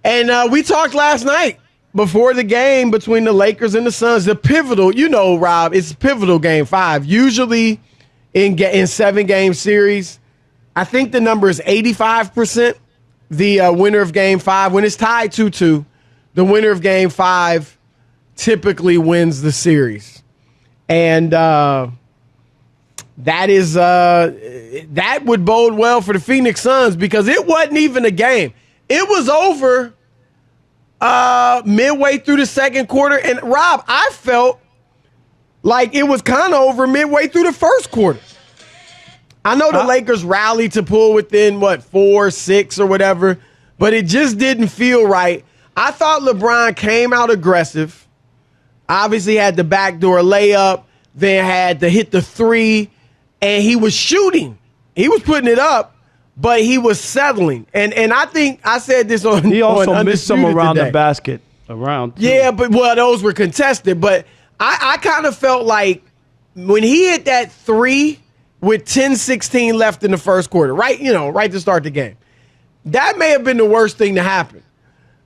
And we talked last night before the game between the Lakers and the Suns. The pivotal, Rob, it's pivotal game 5. Usually in 7-game series, I think the number is 85%. The winner of game 5, when it's tied 2-2, the winner of game 5 typically wins the series. And that would bode well for the Phoenix Suns because it wasn't even a game. It was over midway through the second quarter. And, Rob, I felt like it was kind of over midway through the first quarter. I know the Lakers rallied to pull within, 4, 6 or whatever, but it just didn't feel right. I thought LeBron came out aggressive, obviously had the backdoor layup, then had to hit the 3, and he was shooting. He was putting it up, but he was settling. And I think I said this on He also on missed some around today. the basket. Around. Too. Yeah, but those were contested. But I kind of felt like when he hit that 3 with 10-16 left in the first quarter, right to start the game, that may have been the worst thing to happen.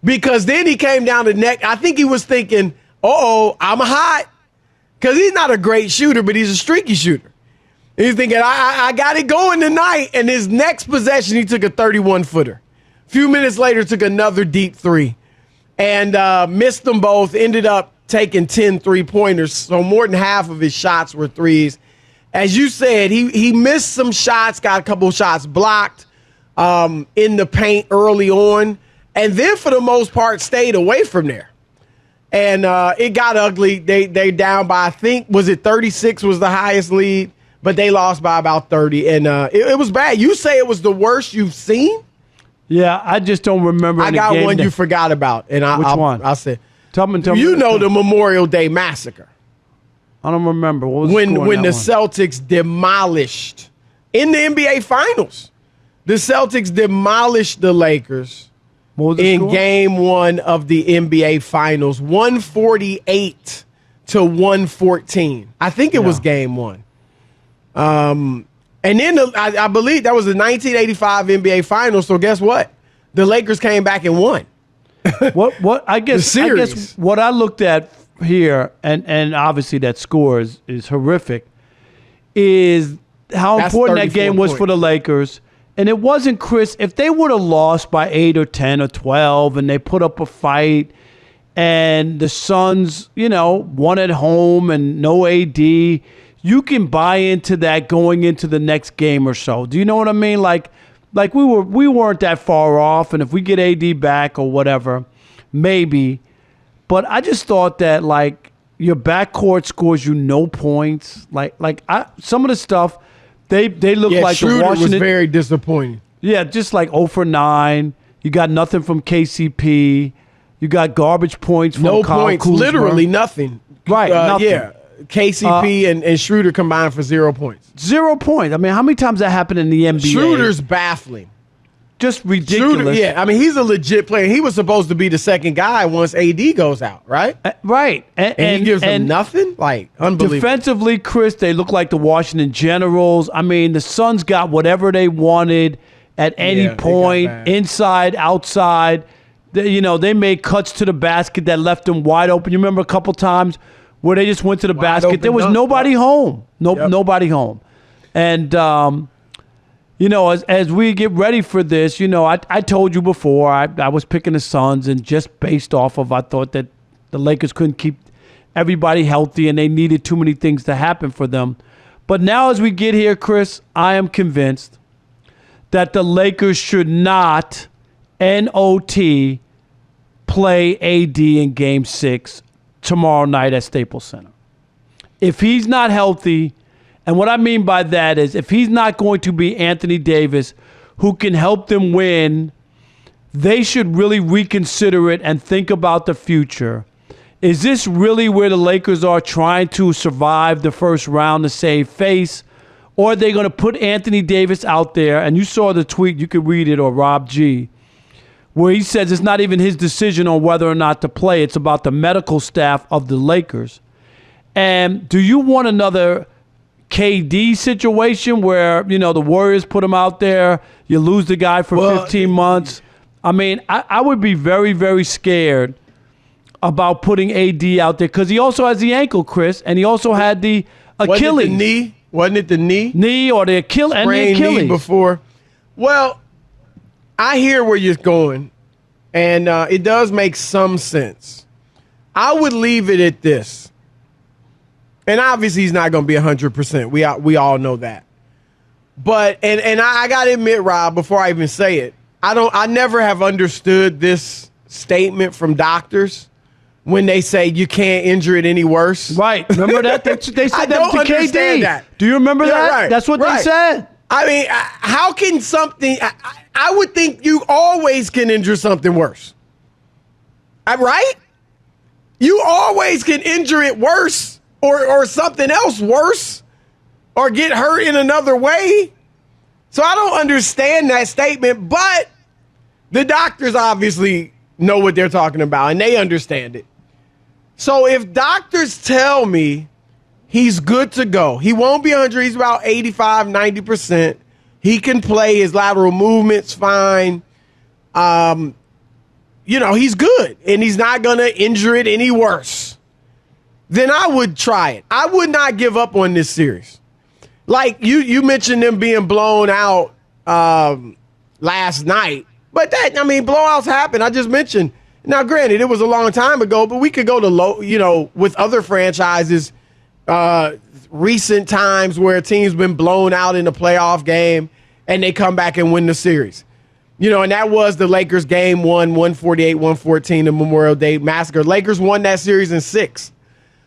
Because then he came down the neck. I think he was thinking, I'm hot. Because he's not a great shooter, but he's a streaky shooter. He's thinking, I got it going tonight. And his next possession, he took a 31-footer. A few minutes later, took another deep 3. And missed them both, ended up taking 10 3-pointers. So more than half of his shots were threes. As you said, he missed some shots, got a couple of shots blocked in the paint early on, and then for the most part stayed away from there. And it got ugly. They down by, I think, was it 36 was the highest lead, but they lost by about 30. And it was bad. You say it was the worst you've seen? Yeah, I just don't remember. I got one you forgot about. And Which one? I'll say. Tell me. You know the Memorial Day Massacre. I don't remember. What was when the the Celtics demolished in the NBA Finals. The Celtics demolished the Lakers in game 1 of the NBA Finals, 148-114. I think it was game 1. And then I believe that was the 1985 NBA Finals. So guess what? The Lakers came back and won. What I guess what I looked at here, and obviously that score is horrific, is how important that game was for the Lakers. And it wasn't, Chris, if they would have lost by 8 or 10 or 12 and they put up a fight and the Suns, won at home and no AD, you can buy into that going into the next game or so. Do you know what I mean? Like we weren't that far off, and if we get AD back or whatever, maybe. But I just thought that your backcourt scores you no points. Some of the stuff they look like Schroeder the Washington was very disappointing. Yeah, just like 0 for 9. You got nothing from KCP. You got garbage points from no Kyle points, Kuzma. literally nothing. Right, nothing. Yeah, KCP and Schroeder combined for 0 points. 0 points. I mean, how many times that happened in the NBA? Schroeder's baffling. Just ridiculous. Schroeder, I mean, he's a legit player. He was supposed to be the second guy once AD goes out, right? Right. And he gives them nothing? Unbelievable. Defensively, Chris, they look like the Washington Generals. I mean, the Suns got whatever they wanted at any point, inside, outside. They made cuts to the basket that left them wide open. You remember a couple times where they just went to the basket. There was nobody home. Nobody home. And as we get ready for this, I told you before, I was picking the Suns, and just based off of, I thought that the Lakers couldn't keep everybody healthy and they needed too many things to happen for them. But now as we get here, Chris, I am convinced that the Lakers should not, NOT, play AD in Game 6 tomorrow night at Staples Center. If he's not healthy, and what I mean by that is if he's not going to be Anthony Davis, who can help them win, they should really reconsider it and think about the future. Is this really where the Lakers are trying to survive the first round to save face? Or are they going to put Anthony Davis out there? And you saw the tweet, you could read it, or Rob G., where he says it's not even his decision on whether or not to play. It's about the medical staff of the Lakers. And do you want another KD situation where, the Warriors put him out there, you lose the guy for 15 months? I mean, I would be very, very scared about putting AD out there because he also has the ankle, Chris, and he also had the Achilles. Wasn't it the knee? Knee or the Achilles and the Sprained Achilles. knee before. Well, I hear where you're going, and it does make some sense. I would leave it at this. And obviously he's not going to be 100%. We all know that. But and I got to admit, Rob, before I even say it, I never have understood this statement from doctors when they say you can't injure it any worse. Right. Remember that? They said that to KD. That. Do you remember that? Right. That's what they said. I mean, how can something – I would think you always can injure something worse. Right? You always can injure it worse or something else worse or get hurt in another way. So I don't understand that statement, but the doctors obviously know what they're talking about, and they understand it. So if doctors tell me he's good to go, he won't be 100, he's about 85, 90%. He can play, his lateral movement's fine. He's good, and he's not going to injure it any worse. Then I would try it. I would not give up on this series. Like you mentioned them being blown out last night. But blowouts happen. I just mentioned. Now, granted, it was a long time ago, but we could go to with other franchises, recent times where a team's been blown out in a playoff game and they come back and win the series. And that was the Lakers game 1, 148-114, the Memorial Day Massacre. Lakers won that series in 6.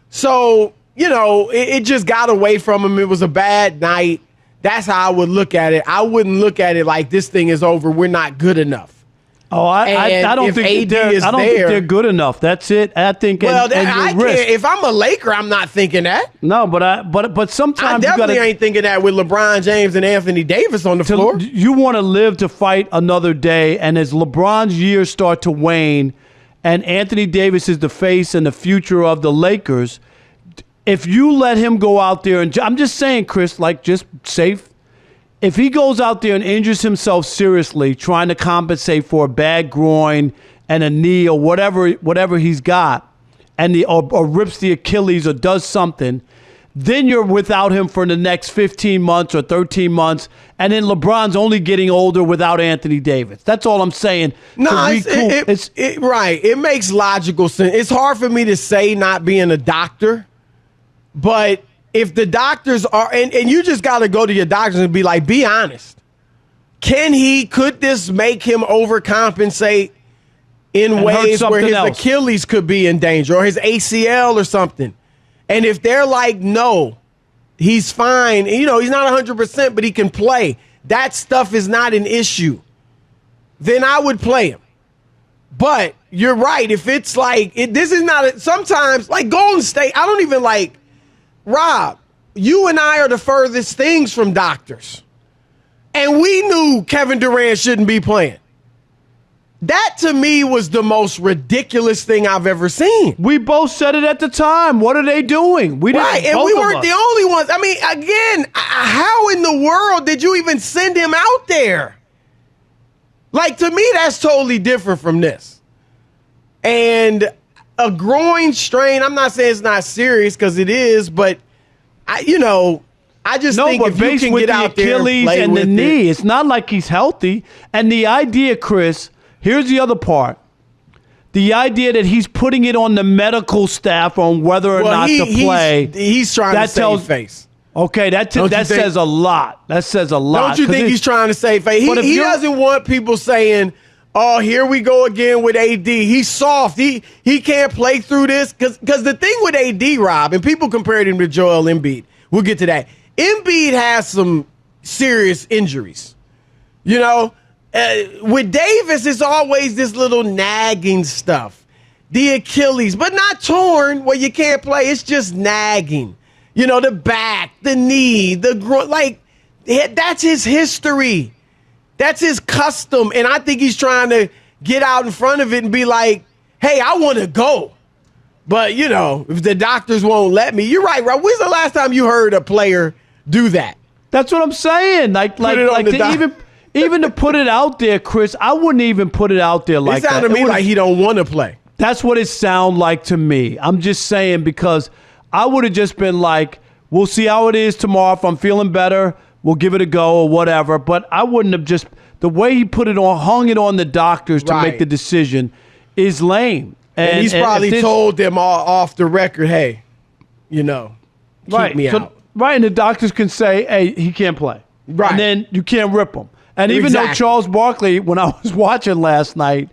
So, it just got away from them. It was a bad night. That's how I would look at it. I wouldn't look at it like this thing is over. We're not good enough. Oh, I don't think they're good enough. That's it. I think. Well, if I'm a Laker, I'm not thinking that. No, but sometimes I definitely ain't thinking that with LeBron James and Anthony Davis on the floor. You want to live to fight another day, and as LeBron's years start to wane, and Anthony Davis is the face and the future of the Lakers, if you let him go out there and I'm just saying, Chris, just safe. If he goes out there and injures himself seriously, trying to compensate for a bad groin and a knee or whatever he's got, and or rips the Achilles or does something, then you're without him for the next 15 months or 13 months, and then LeBron's only getting older without Anthony Davis. That's all I'm saying. No, right. It makes logical sense. It's hard for me to say not being a doctor, but if the doctors are, and you just got to go to your doctors and be like, be honest. Could this make him overcompensate in ways where his Achilles could be in danger or his ACL or something? And if they're like, no, he's fine. He's not 100%, but he can play. That stuff is not an issue. Then I would play him. But you're right. If it's like, this is not, sometimes like Golden State, I don't even like, Rob, you and I are the furthest things from doctors. And we knew Kevin Durant shouldn't be playing. That, to me, was the most ridiculous thing I've ever seen. We both said it at the time. What are they doing? Right, and we weren't the only ones. I mean, again, how in the world did you even send him out there? Like, to me, that's totally different from this. And a groin strain, I'm not saying it's not serious because it is, but I just think if you can get out there and play and with the knee, it's not like he's healthy. And the idea, Chris, here's the other part. The idea that he's putting it on the medical staff on whether or not to play. He's trying to save face. Okay, that says a lot. That says a lot. Don't you think he's trying to save face? He doesn't want people saying, oh, here we go again with AD. He's soft. He can't play through this. Because the thing with AD, Rob, and people compared him to Joel Embiid. We'll get to that. Embiid has some serious injuries. With Davis, it's always this little nagging stuff. The Achilles, but not torn where you can't play. It's just nagging. The back, the knee, the groin. Like, that's his history. That's his custom. And I think he's trying to get out in front of it and be like, hey, I want to go. But, if the doctors won't let me. You're right, Rob. When's the last time you heard a player do that? That's what I'm saying. even to put it out there, Chris, I wouldn't even put it out there like that. It sounded to me like he don't want to play. That's what it sounded like to me. I'm just saying because I would have just been like, we'll see how it is tomorrow. If I'm feeling better, we'll give it a go or whatever. But I wouldn't have just – the way he put it on, hung it on the doctors to make the decision is lame. And he's probably told them all off the record, hey, keep me out. Right, and the doctors can say, hey, he can't play. Right. And then you can't rip him. And even though Charles Barkley, when I was watching last night,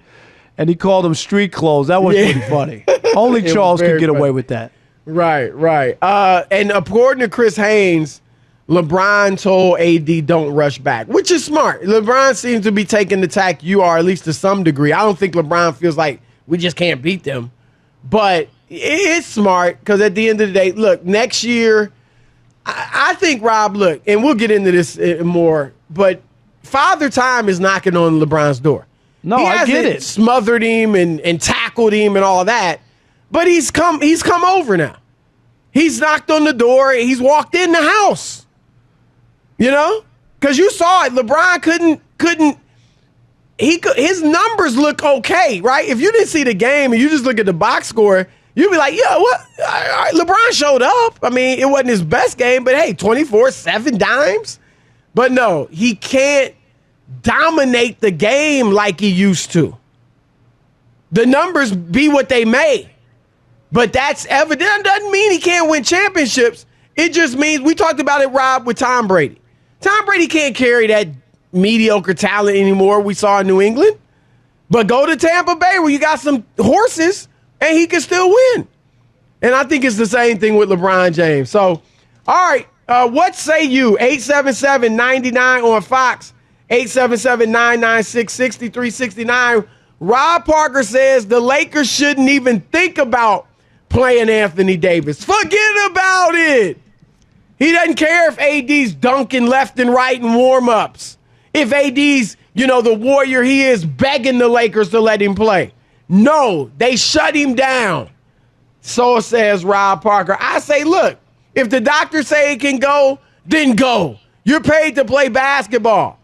and he called them street clothes, that was pretty funny. Only Charles could get away with that. Right. And according to Chris Haynes, LeBron told AD don't rush back, which is smart. LeBron seems to be taking the tack you are, at least to some degree. I don't think LeBron feels like we just can't beat them. But it's smart because at the end of the day, look, next year, I think, Rob, look, and we'll get into this more, but Father Time is knocking on LeBron's door. No, I get it. Smothered him and tackled him and all that, but he's come over now. He's knocked on the door. He's walked in the house. Because you saw it. LeBron couldn't. His numbers look okay, right? If you didn't see the game and you just look at the box score, you'd be like, yeah, what? LeBron showed up. I mean, it wasn't his best game, but hey, 24, 7 dimes. But no, he can't dominate the game like he used to. The numbers be what they may. But that's evident. That doesn't mean he can't win championships. It just means, we talked about it, Rob, with Tom Brady. Tom Brady can't carry that mediocre talent anymore we saw in New England. But go to Tampa Bay where you got some horses and he can still win. And I think it's the same thing with LeBron James. So, all right, what say you? 877-99 on Fox, 877-996-6369. Rob Parker says the Lakers shouldn't even think about playing Anthony Davis. Forget about it. He doesn't care if AD's dunking left and right in warm-ups. If AD's, the warrior he is, begging the Lakers to let him play. No, they shut him down. So says Rob Parker. I say, look, if the doctors say it can go, then go. You're paid to play basketball.